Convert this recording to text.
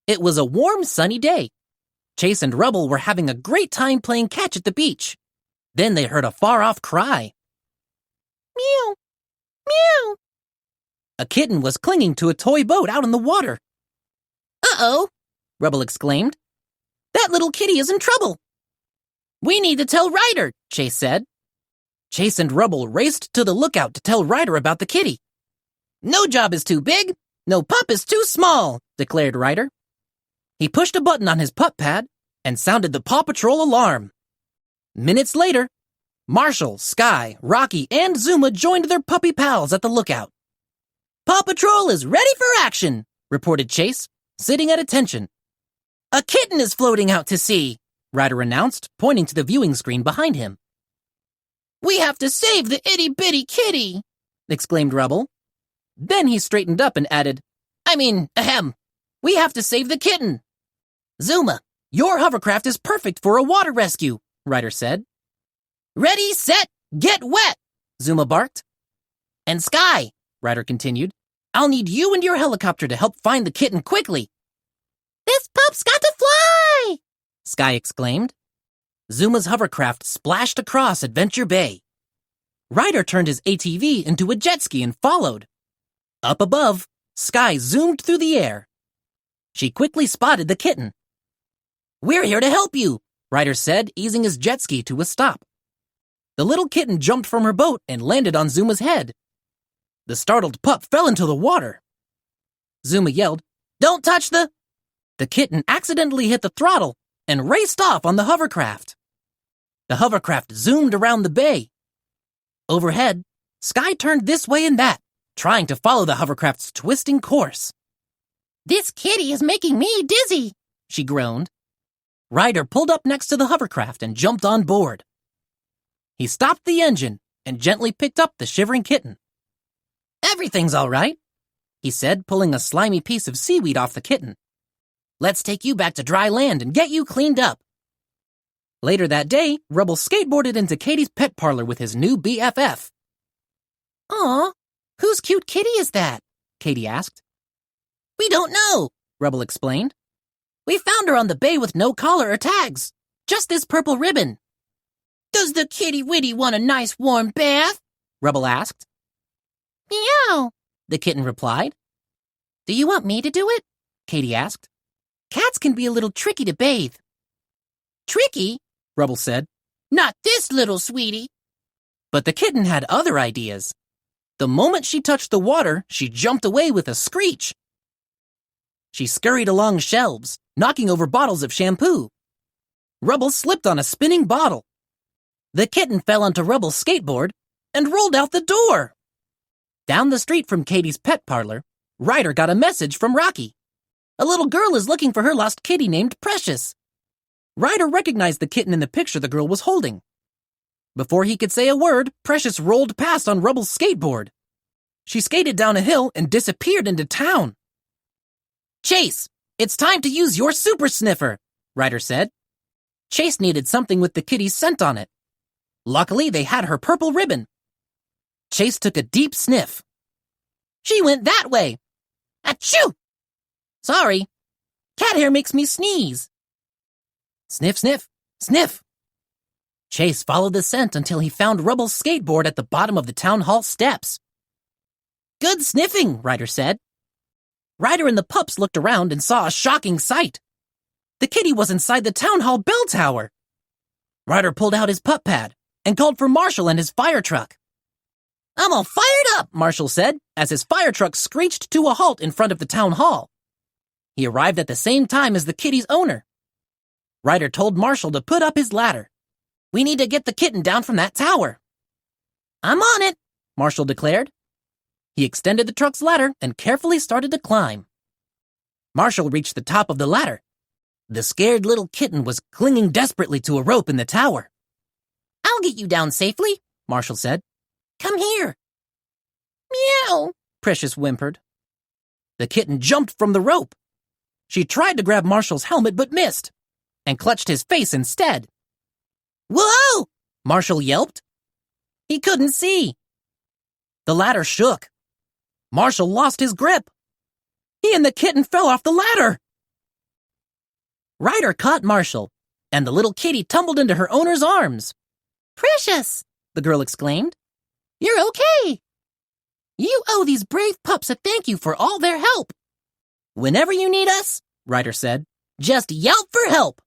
It was a warm, sunny day. Chase and Rubble were having a great time playing catch at the beach. Then they heard a far-off cry. Meow! Meow! A kitten was clinging to a toy boat out in the water. Uh-oh! Rubble exclaimed. That little kitty is in trouble. We need to tell Ryder, Chase said. Chase and Rubble raced to the lookout to tell Ryder about the kitty. No job is too big, no pup is too small, declared Ryder. He pushed a button on his pup pad and sounded the Paw Patrol alarm. Minutes later, Marshall, Sky, Rocky, and Zuma joined their puppy pals at the lookout. Paw Patrol is ready for action, reported Chase, sitting at attention. A kitten is floating out to sea, Ryder announced, pointing to the viewing screen behind him. We have to save the itty-bitty kitty, exclaimed Rubble. Then he straightened up and added, we have to save the kitten. Zuma, your hovercraft is perfect for a water rescue, Ryder said. Ready, set, get wet, Zuma barked. And Sky, Ryder continued, I'll need you and your helicopter to help find the kitten quickly. This pup's got to fly, Sky exclaimed. Zuma's hovercraft splashed across Adventure Bay. Ryder turned his ATV into a jet ski and followed. Up above, Sky zoomed through the air. She quickly spotted the kitten. We're here to help you, Ryder said, easing his jet ski to a stop. The little kitten jumped from her boat and landed on Zuma's head. The startled pup fell into the water. Zuma yelled, Don't touch the... The kitten accidentally hit the throttle and raced off on the hovercraft. The hovercraft zoomed around the bay. Overhead, Sky turned this way and that, trying to follow the hovercraft's twisting course. This kitty is making me dizzy, she groaned. Ryder pulled up next to the hovercraft and jumped on board. He stopped the engine and gently picked up the shivering kitten. Everything's all right, he said, pulling a slimy piece of seaweed off the kitten. Let's take you back to dry land and get you cleaned up. Later that day, Rubble skateboarded into Katie's pet parlor with his new BFF. Aw, whose cute kitty is that? Katie asked. We don't know, Rubble explained. We found her on the bay with no collar or tags, just this purple ribbon. Does the kitty-witty want a nice warm bath? Rubble asked. Meow, the kitten replied. Do you want me to do it? Katie asked. Cats can be a little tricky to bathe. Tricky? Rubble said. Not this little sweetie. But the kitten had other ideas. The moment she touched the water, she jumped away with a screech. She scurried along shelves, knocking over bottles of shampoo. Rubble slipped on a spinning bottle. The kitten fell onto Rubble's skateboard and rolled out the door. Down the street from Katie's pet parlor, Ryder got a message from Rocky. A little girl is looking for her lost kitty named Precious. Ryder recognized the kitten in the picture the girl was holding. Before he could say a word, Precious rolled past on Rubble's skateboard. She skated down a hill and disappeared into town. Chase, it's time to use your super sniffer, Ryder said. Chase needed something with the kitty's scent on it. Luckily, they had her purple ribbon. Chase took a deep sniff. She went that way. Achoo! Sorry. Cat hair makes me sneeze. Sniff, sniff, sniff. Chase followed the scent until he found Rubble's skateboard at the bottom of the town hall steps. Good sniffing, Ryder said. Ryder and the pups looked around and saw a shocking sight. The kitty was inside the town hall bell tower. Ryder pulled out his pup pad and called for Marshall and his fire truck. I'm all fired up, Marshall said, as his fire truck screeched to a halt in front of the town hall. He arrived at the same time as the kitty's owner. Ryder told Marshall to put up his ladder. We need to get the kitten down from that tower. I'm on it, Marshall declared. He extended the truck's ladder and carefully started to climb. Marshall reached the top of the ladder. The scared little kitten was clinging desperately to a rope in the tower. I'll get you down safely, Marshall said. Come here. Meow, Precious whimpered. The kitten jumped from the rope. She tried to grab Marshall's helmet but missed, and clutched his face instead. Whoa! Marshall yelped. He couldn't see. The ladder shook. Marshall lost his grip. He and the kitten fell off the ladder. Ryder caught Marshall, and the little kitty tumbled into her owner's arms. "Precious!" the girl exclaimed. "You're okay! You owe these brave pups a thank you for all their help." "Whenever you need us," Ryder said, "just yelp for help."